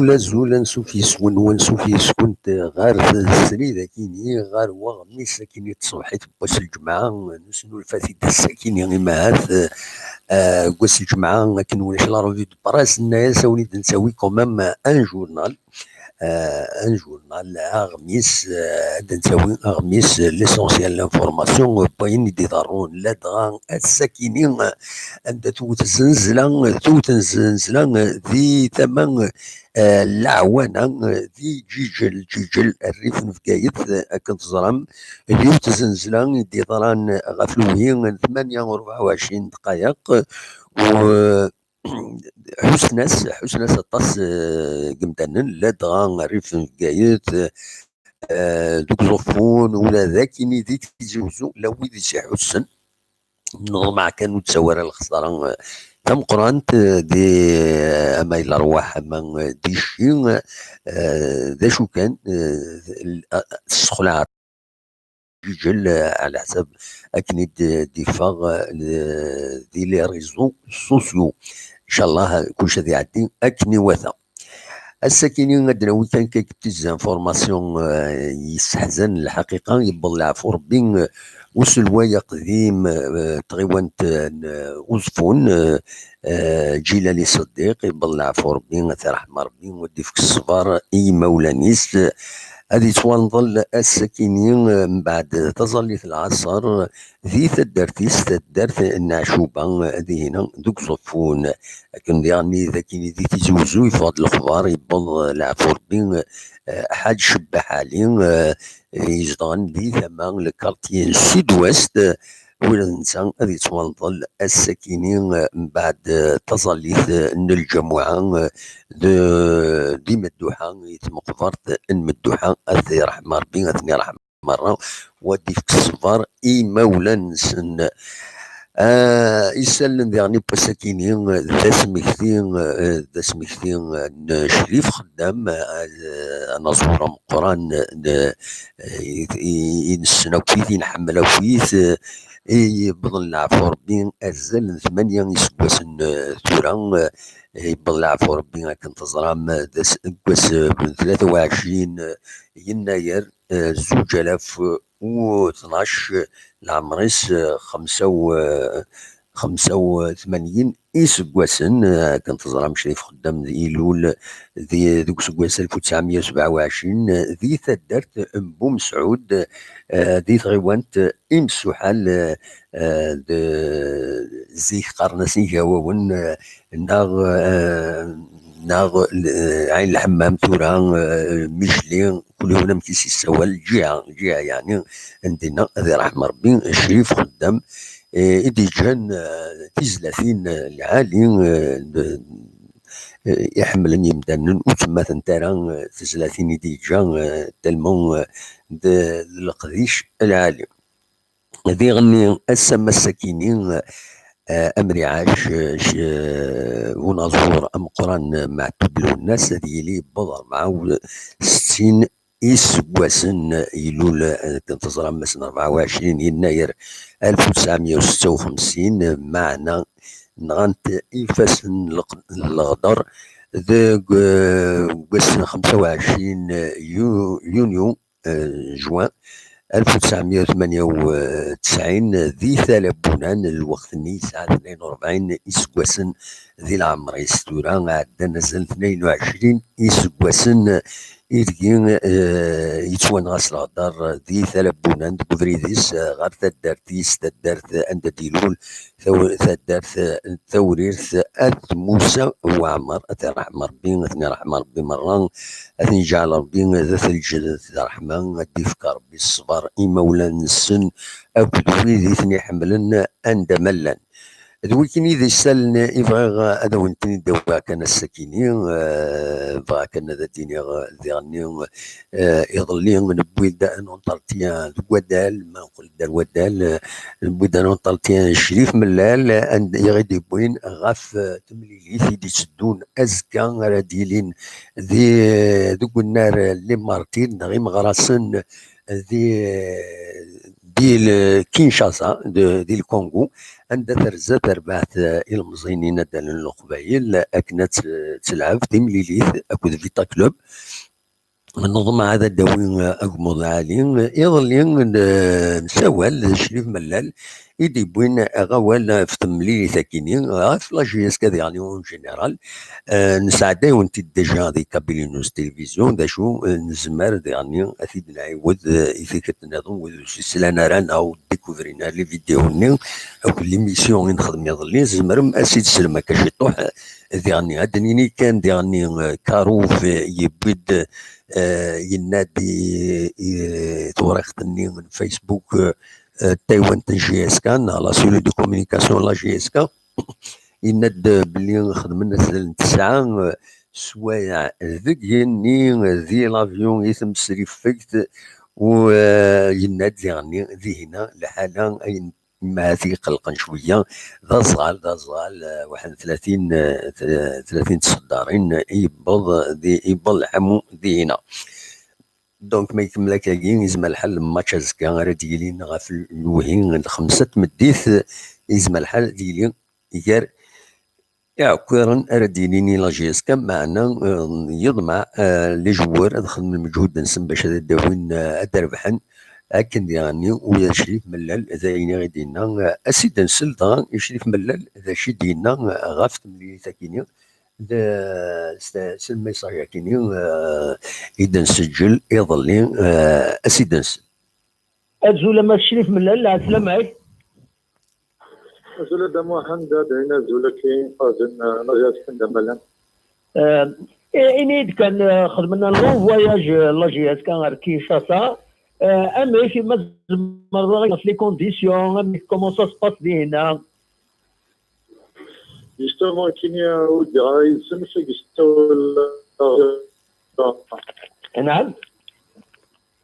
زولا نسوكيس ونسوكيس كنت غار السريدة كيني غار وغمي ساكيني تصبحت بواس الجمعة نسنو الفاتي دا الساكيني غيماهات بواس الجمعة لكن ولاش لا روفي دو براس الناس وليد نساوي كومام ان جورنال ان جورنال اغميس نساوي اغميس ليسونسيال لانفورماسيون باين دي ضرون لا دغا الساكيني عند توت الزنزلة توت الزنزلة ذي ثمن العوانة ذي جيجل الريف نفقايت كنتظرم اليوم تزنزلة دي ضران غفلوين 28 دقائق و حسناس الطاس قمدانن لا دغا الريف نفقايت دوك زوفون ولا ذاكيني ذي تيزوزو لا ويدي سي حسن نظمع كانوا تسوار الخسارة تم قرانت دي اما الارواح اما دي شي ذا شو كان السخلع جل على حسب اكني ديفاغ دي لي ريزو سوسيو ان شاء الله كلشي ذي عدي اكني وثا الساكنين عندنا وين كان كيكتب زانفورماسيون يستحزن الحقيقه يبل العفو ربي وسلوايا قديم تغيوانت وزفون جيلاني صديق يبل العفو ربي رحمه ربي ودي فيك الصبر اي مولانيس هذه توانظل الساكنين من بعد تظليت العصر ذي تدرتيس تدرت النعشوبة هذه هنا دوك صفون لكن يعني ذاكيني ذي تيزوزو يفضل الأخبار يبض العفو ربي حاج شبه حالي يزدغن ذي ثمان لكارتيين سود ويست ولا ننسى هذه توانظل الساكنين من بعد تظليت الجماعة دي مدوحة يتمقفرت المدوحة أثي رحمة ربي أثني رحمة مرة ودي فيك الصبر إي مولا نسن يسلم يعني بساكينين ذا سمكتين شريف خدام أنا صورة مقران ينسنا وفيث ينحمل وفيث يبضل العفو ربي أزل 8 يسكوسن ثورة يبضل العفو ربي كنت ظلام كواس 23 يناير 2012 العمريس 85 يسكواسن كنت ظلام شريف خدام ذي إيلول ذي ذوك سكواس 1927 ذي ثدرت بو مسعود ذي تغيوانت إمسوحال زيك قرنسي جاوون ناغ عين الحمام تورا ميشلين كل هنا مكيسي السوال جهة يعني عندنا ذي رحمة ربي الشريف خدام إدي جان تيزلافين العالي يحملني مدنن وتما تنتارا تزلافين إدي جان تلمون القديش العالي ذي غني السما السكينين أمري عاش ونظور أم قران مع تبلو الناس هذه لي بضع مع 60 إسواسن يلول تنتظر مثلا 24 يناير 1956 معنا نغانت إيفاس الغدر ذا 25 يونيو جوان 1998 ذي ثلاث بنان الوقت ساعة 42 إسكواسن ذي العمر يستورا عاد نزل 22 إسكواسن إرقين يتوانغاس الهدر ذي ثلاث بنان بفريديس غير تدارتيس تدارت أنت ديلول تدارت ثوريرث أث موسى وعمر أثي رحمة ربي أثني رحمة ربي مرة أثني جعل ربي ذات الجد الرحمن أدي فك ربي الصبر إمولا السن أبدوي ذي ثني حملن أند ملن ذوي كني ذي سالن إبغى هذا ونتني دوا كان السكينين بغا كان ذا ديني ذي غني يظلي نبوي دا نونطالتيان ودال ما نقول دا الودال نبوي دا نونطالتيان الشريف ملال عند يغيد يبوين غاف تمليلي في دي تسدون أزكا راه ديلين ذي دوك النار اللي مارتين غير مغراسن ذي ديال كينشاسا ديال الكونغو، عندها ثرزة تربعت المزينين ديال القبايل، أكنت تلعب في مليليث أكود فيتا كلوب. النظم هذا داوي أقمض عالي يظلي مساوال شريف ملال يدي بوين غوال في تمليلي ثاكيني في لاجيس كذا يعني اون جينيرال. نساعدي وانت ديجا دي كابيلينوس تلفزيون دا شو نزمر يعني اثيد نعيود اثيك النظام سلانا رانا او ديكوفرينا لي فيديو ني او لي ميسيون نخدم يظلي زمرم اسيد سلمى كاش يطوح يعني هادنيني كان يعني كاروف يبيد ينادي توريختني من فيسبوك تايوان جي اس كان لا سيلو دو كومونيكاسيون لا جي اس كا يناد بلي خدمنا 9 سوايع ذك يني ذي لافيون يتم سريفكت ويناد يعني ذي هنا لحالة ما هذه قلقا شويه ذا صغال واحد 30 تصدارين يبض الحمو ذي هنا. دونك ما يكمل كاين يزم الحل ماتش زكا راه ديالين غا في الوهين الخمسه تمديث يزم الحل ديالي يار يعكرن راه دياليني لا جي اس كام معنا يضمع لي جوار نخدم المجهود نسم باش داوين ادربحن لكن يعني ويا شريف ملال زايني غيدينا اسيد نسل شريف ملال ذا شي دينا غافت ملي تاكيني سلمي صايا كيني اذا نسجل يظلي اسيد نسل ازول لما شريف ملال لا سلام عليك زول دم واحد داينا زول كاين قادن نجات كندا ملان إنيد كان خدمنا لون فواياج لا جي اس كان كينشاسا أما في مرة في لي كونديسيون كومون سا سباس دي هنا جوستومون كينيا ودي سمسك يستول نعم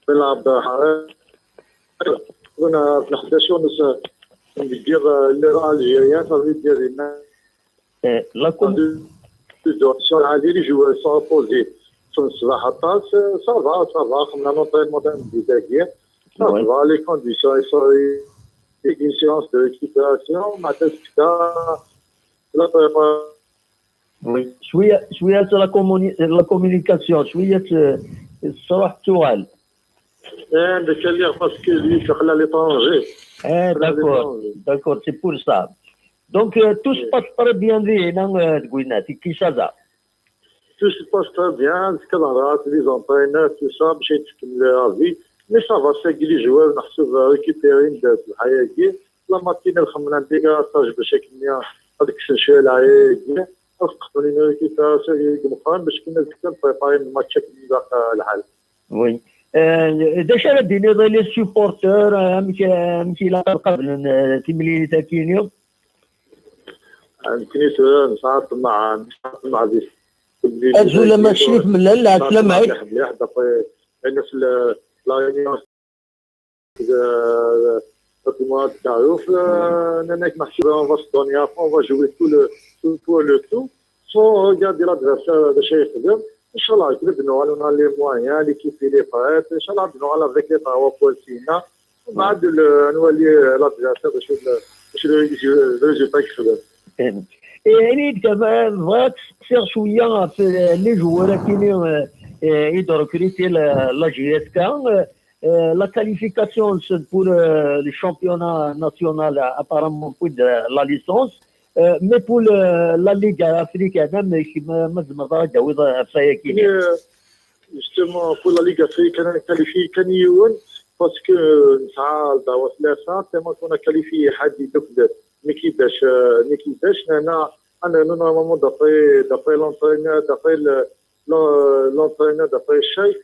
نلعب كنا في 11 ونص ندير اللي راه الجيريان صافي دير لنا لا كونديسيون عادي لي جوار سون بوزي في الصباح الطاس صافا خمنا نونطرينمون تاع البداية صافا لي كونديسيون يصوري اون سيونس دو ريكيبيراسيون مع تسكتا لا بريبا شوية لا كومونيكاسيون شوية الصراحة السؤال داك اللي باسكو لي شغل على ليترونجي d'accord c'est pour ça donc tout se passe très bien هنا تقولنا في كينشاسا tout se passe très bien الكادرات لي زونطرينور تو سا باش يتكمل لا في مي صافا ساكي لي جوار نحسب ريكيبيرين في الحياة كي لا ماكينة خمنا ديكاطاج باش كنا هذيك شويه العيا وفقتوني ريكيبيراسيون مقارن باش كنا بريباري الماتش باقي الحال وي داش راه ديني لي سيبورتور مشي لا قبل تملي تاكينيو كنيت نصعد مع ذي ازول لما شريف من لا سلام عليك مليح دابا انا في لا المواد تعرف انا محسوب اون فاس دونيا اون فا جوي تو لو تو سون ريغاردي لادفيرسير باش يخدم ان شاء الله كنبنوا على لي موان ليكيب لي فات ان شاء الله نبنوا على فيك لي طاوا كويسين ومن بعد نولي لادفيرسير باش الريزولتا يكسب يعني بغات تصير شويه في لي جوار كاينين يديروا كريتي لا جي اس كا la qualification pour le championnat national apparemment pour la licence mais pour la Ligue africaine ما زعما داوي فيا justement pour la Ligue africaine qualifié كان يون باسكو نسعى دعوة ثلاثة تما كنا كاليفي حد يدك ما كيفاش انا نورمالمون دابري لونترينور دابري الشيخ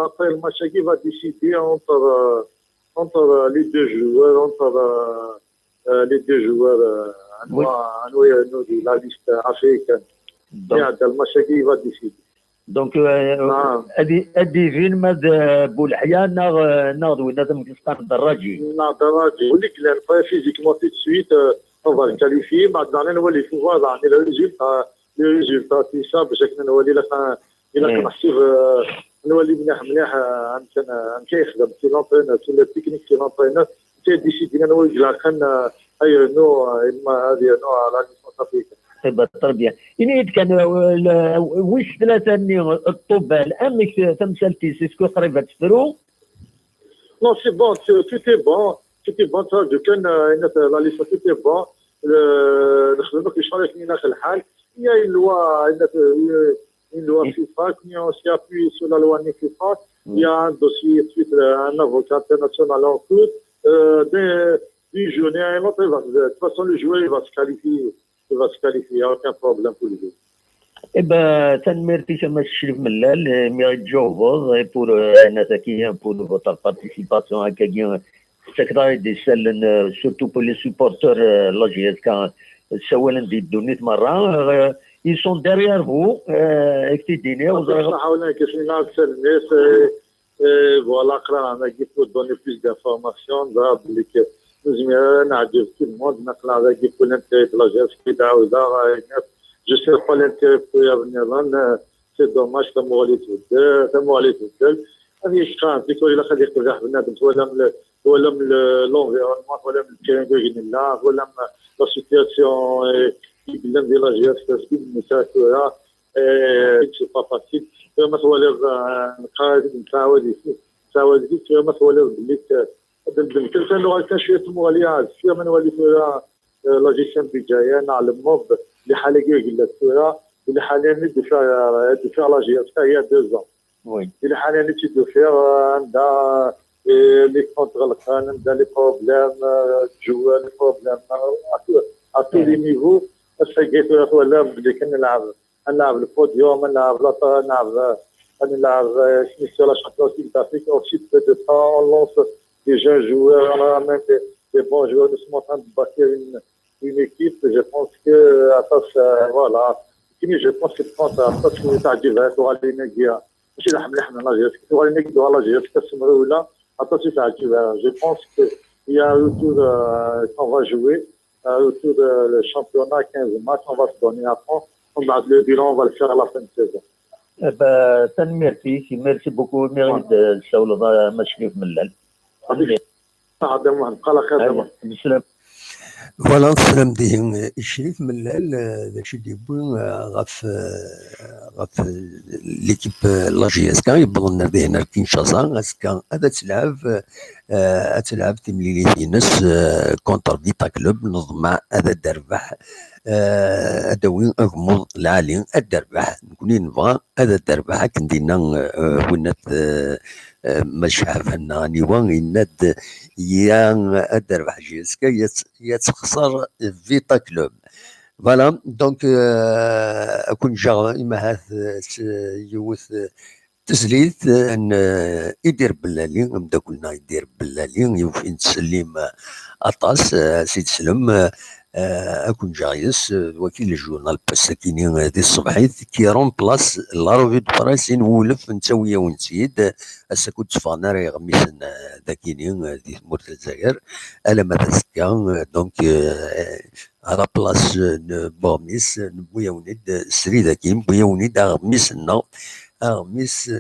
après le match qui va décider entre les deux joueurs de la liste africaine. Le match qui va décider. Donc ادي فين ماد بولحياه ناض ولازم تسقط الدراجي وليك لا فيزيكمون tout de suite on va le qualifier بعد نولي فوار يعني le résultat c'est ça باش نولي الا كان محسوب نولي مليح عم كيخدم سي لونترينور سي لو تكنيك سي لونترينور c'est décidé أنا ويجلا كان هاي نوع ما هذه نوع على المستفيد. طيب التربيه يعني كان واش ثلاثه الطوبال امك تمثلتي سيسكو قريبه تفرو. Non, c'est bon, tout est bon. Tout est bon. Ça, la liste, tout est bon. نخدمك يشارك لنا في الحال. Il y a une loi FIFA qui on s'y appuie sur la loi FIFA. Il y a un dossier, un avocat international en cours. D'une journée à une autre, de toute façon, le joueur il va se qualifier. Il va se qualifier, il n'y a aucun problème pour le joueur. Eh ben, merci Chamas Chérif Mellal, mérite Joe pour pour votre participation à Kagien. Secrétaire des salles, surtout pour les supporters, la GSK, ils sont derrière vous, voilà, on a dit pour donner plus d'informations, tout le monde, pour l'intérêt de la GSK, je sais pas l'intérêt pour y venir là, c'est dommage, ça m'aurait tout seul. هذه الشخص يقول لك خلي يرجع بنادم ولا من l'environnement ولا من الكلام ديال الله ولا من لا سيتياسيون اللي ديال لا جياس النساء كلها سي با فاسيل ما تولي نقاد نتعاود ما تولي بليك بالكل كانوا كان شويه مغاليات شويه من وليت لا جيستيون بيجايه نعلموا لحاله قلت فيها ولحاله ندفع لا جياس هي 2 ans. Oui. Il a une étude de faire dans les contre-le-crâne, dans les problèmes, jouer les problèmes à tous les niveaux. C'est que tu as là, نلعب البوديوم, نلعب sur la championship d'Afrique. Ensuite, peu de temps, on lance des jeunes joueurs, on a même des bons joueurs. Nous sommes en train de bâtir une équipe. Je pense que, voilà, je pense que tu as dit, tu as aller ماشي لحم لا جيرس كي تغالي نقدو لا جيرس كتسمرو ولا عطاتي تعجبها جو بونس كو يا autour on va jouer autour le championnat 15 matchs on va se donner à fond on va le bilan on va le faire à la fin de saison. Merci beaucoup mérite الشغل مشرف ملل. هذا بقى على خير. فوالا السلام ديال الشريف ملال داكشي اللي بغي غف ليكيب لا جي اس كا يبغوا لنا به هنا لكينشاسا اسكا هذا تلعب تمليلي في ناس كونتر فيتا كلوب نظم هذا الدربح هذا وين اغمض العالي الدربح نكوني نبغى هذا الدربح كندينا ونات مش عارفنا نيوان يناد يا الدربح جيسكا يتخسر فيتا كلوب فوالا دونك اكون جا اما هذا يوث تسليت ان يدير بلالي نبدا كلنا يدير بلالي يوفي نتسلم اطاس سيد سلم اكون جايس وكيل الجورنال باساكيني دي الصبحيت كي رون بلاص لا روفي دو بريس نولف نتاويا ونسيد هسا كنت فانا راهي غميس داكيني دي مورت الجزائر الا ما تسكا دونك على بلاص بوميس نبويا ونيد سري داكين بويا ونيد غميس غميس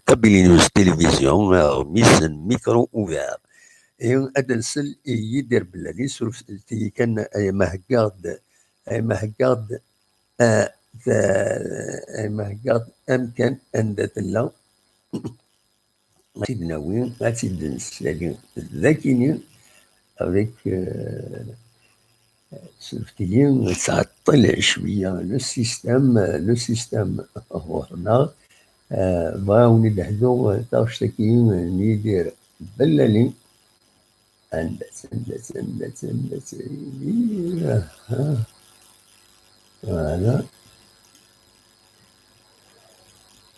كابيلي نيوز تيليفزيون غميس ميكرو اوفير هذا السل يدير بلادي سورفتي كان ايما هكاد امكان ان لا سيدنا وين غاتيد نسالي ذاكيني افيك سورفتي تعطل شويه لو سيستم هورنا بغاو ندهدو تاشتكي ندير بلالي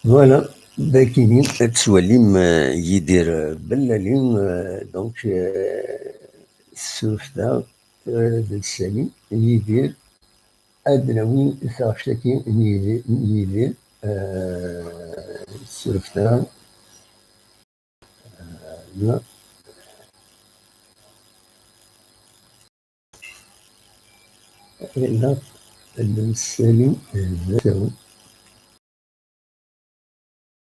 فوالا باكينين تسواليم يدير بلالين دونك السوفتا السالي يدير ادناوي ساشتكي يدير السوفتا لا لا السالي ذاته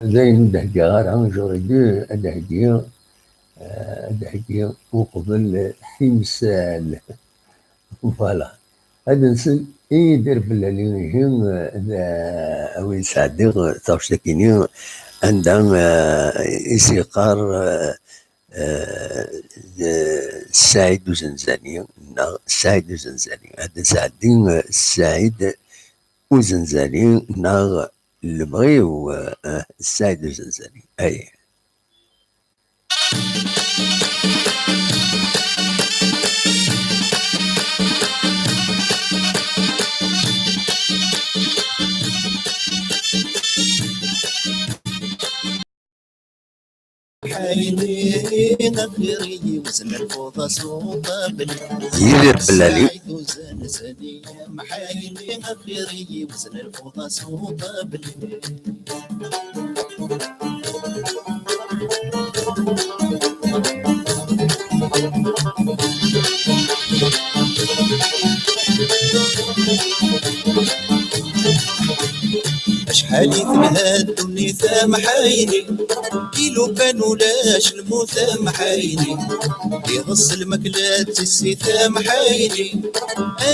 زين دهجار عن جوري دهجير هذا حكي وقبل تمثال. فوالا هذا نسل يدير بلالي يجي وين صديق تاشتكيني عندها يسيقار السعيد وزنزاني. السعيد وزنزاني هذا سعدين السعيد وزنزاني ناغ المغي والسعيد وزنزاني. اي حيني نخيري وزن الفوضى صوت يدير بلالي حيني نخيري وزن الفوضى صوت أشحال يتمهد النثام حايني كيلو كانوا لاش الموثام حايني يغص المكلات السيثام حايني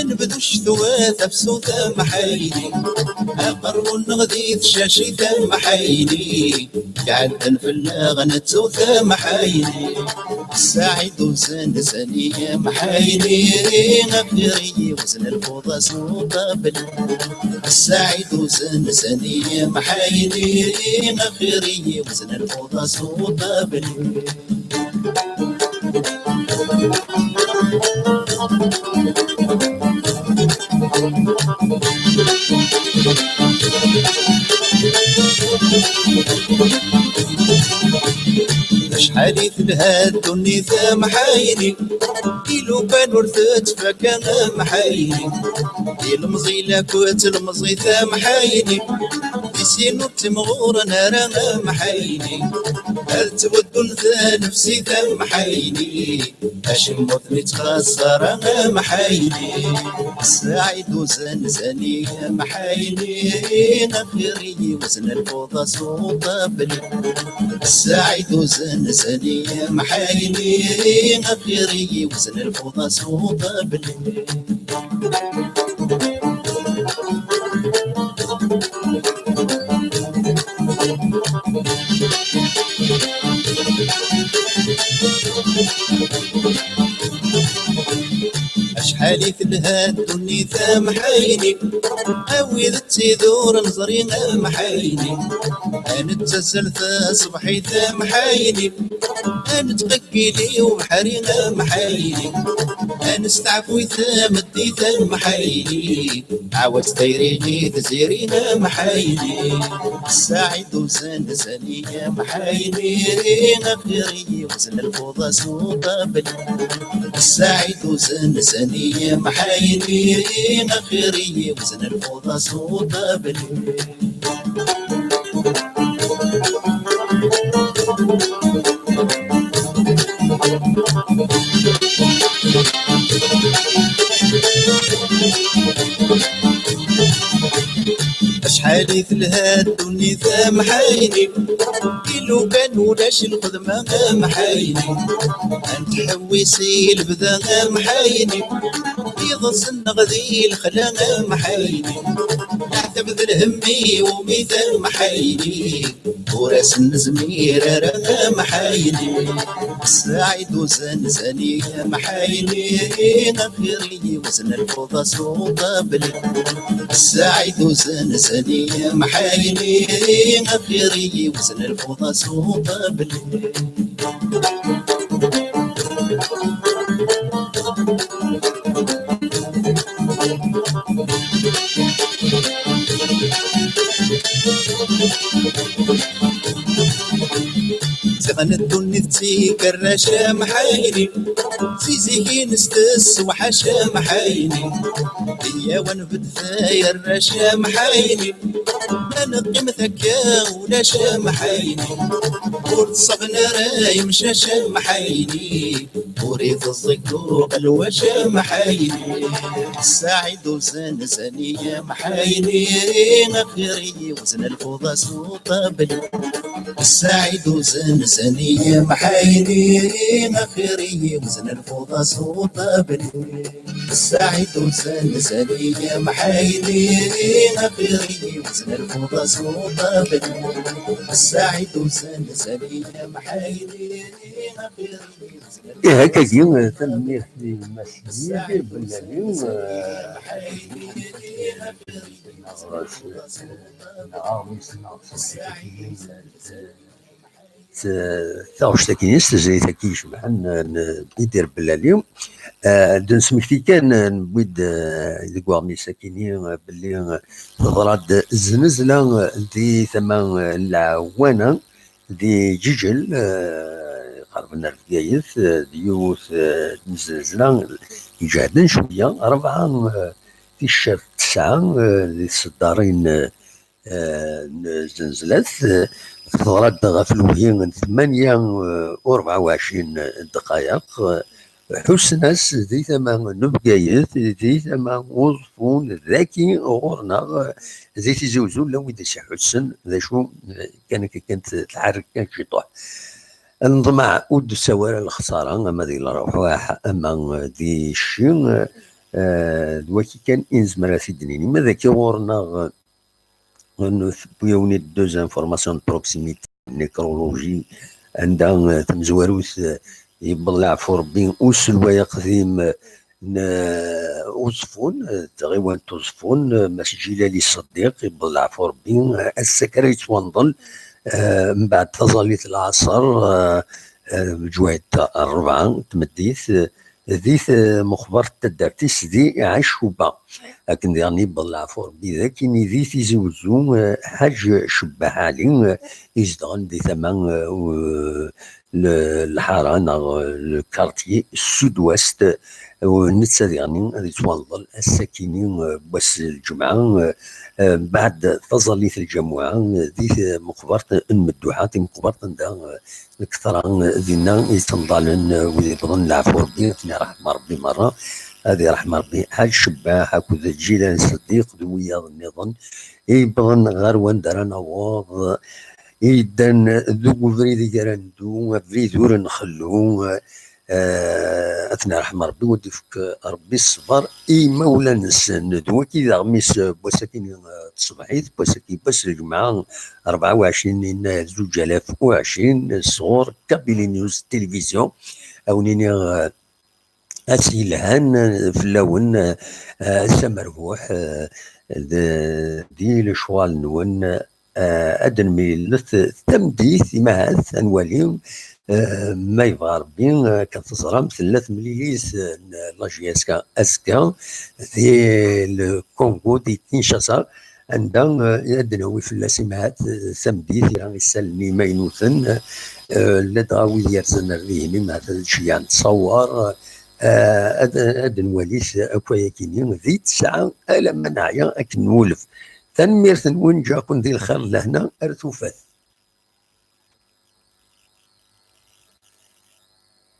أنبذ الشثواث بسوثام حايني أقر النغذيث شاشي ثام حايني قعدن في اللاغنة ثام حايني السعيد وزن زنية محايني غفيري وزن الفوضى صوت السعيد وزن زنية محايني غفيري وزن الفوضى صوت أشحال يتلهد النثام حايني كيلو كان ورثت فكان محايني المزيلة كوت المزيثة محايني يسين التمغور نارا محايني هل تود انثى نفسي ثم محايني اشم وثني تخسر محايني السعيد وزن زني محايني غفيري وزن الفوضى صوت السعيد وزن زني محايني غفيري وزن الفوضى صوت أشحال يتلهد النثام حايني أوي ذتي ذور نظري محايني أنا تزلزل صبحي ثام حايني أنا تقكيلي وبحري محايني أنا استعفوي ثام الدي ثام محايني عاود تيريني تزيرينا محايني السعيد وزن زنية محايني غفيري وزن الفوضى صوت السعيد وزن زنية محايني غفيري وزن الفوضى صوت أشحال يتلهد النثام حايني كيلو كان ولاش الخدمة محايني أنت حويسي البذا محايني يغص النغذي الخلا محايني نعتبذ الهمي وميثا محايني وراس النزمير محايني السعيد وزن زني محايني غفيري وزن الفوضى صوت السعيد وزن زني محايني غفيري وزن الفوضى صوت زغنت النثي كراشة محايني زيزي نستس وحاشا محايني هي ونفد ثاير راشا محايني ما نقيم ثكا ولا شا محايني ورتصغنا راي مشاشا محايني وريث الزيتوق الوشا محايني السعيد وزن زنية محايني غفيري وزن الفوضى صوت السعيد وزنزنية محايلين أخيري وزن الفوضى صوت بني السعيد وزنزنية محايلين أخيري وزن الفوضى صوت بني السعيد وزنزنية محايلين أخيري هكا ديال تنمير في المسجد بالليل تاوش تاكينيس تجري تاكيش معن يدير بالليل دون سمكتي كان نبيد ديكوارمي ساكينين باللي تضرد الزنزلة دي ثمان العوانة دي جيجل قربنا الفقايث ديوث نزلزلة يجهدن شوية 4 في الشهر 9 دي الصدارين زنزلات تضرد غفلوهين 28 دقائق حسناس دي ثمان نبقايث دي ثمان وظفون ذاكي غورنا زي تزوزو لو إذا شي حسن ذا شو كانت تحرك كان شي طوح انضمع ود سوار الخسارة أما دي الروح أما دي الشين دواكي كان إنزمرا في الدنيا ماذا كي غورنا بيوني دوز انفورماسيون بروكسيميتي نيكرولوجي عندها تمزواروث يبلع في ربي وسلوى قديم وصفون تغيوان توصفون مسجلة لي الصديق يبلع في ربي السكريت ونظل من بعد تظليت العصر جوعت 4 تمديث ذيث مخبر تدارتيس دي عشوبة لكن يعني بلع فور بذا كيني ذيث يزوزو حاج شبه علي يزدغن دي ثمان الحارة الكارتي السود وست ونتسا يعني هذه توانظل الساكنين بس الجمعة بعد تظليت الجمعة ذي مقبرة المدوحات مقبرة دا الكثرة دينا يتنضالن ويبغن العفو ربي رحمة ربي مرة هذه رحمة ربي حاج شباح هكذا الجيلان صديق دويا النظام يبغن غير وندران أواض إذن ذو فريد جراندو فريد ور نخلو أثناء رحمة ربي وديفك ربي الصبر إي مولا نسن دوكي ذا غميس بوساكين تصبحيت بوساكي بس الجمعة 24 2020 صغور كابيلي نيوز تلفزيون أو نيني أسيلهان في اللون سمربوح دي لشوال نون أدنمي لث تمديث مهث أنواليم ما يبغى ربي كتصرم 3 مليليس لاجياسكا اسكا في الكونغو دي كينشاسا عندها يدنوي في اللاسمات سمديث يعني يسلني مينوثن لدغاوي يرزن الريهمي مع الشيء نتصور أدنواليس أكوايا كيني ذي 9 ألم منعيا أكن نولف تنمير ثنون جاكن ذي الخير لهنا أرثوفات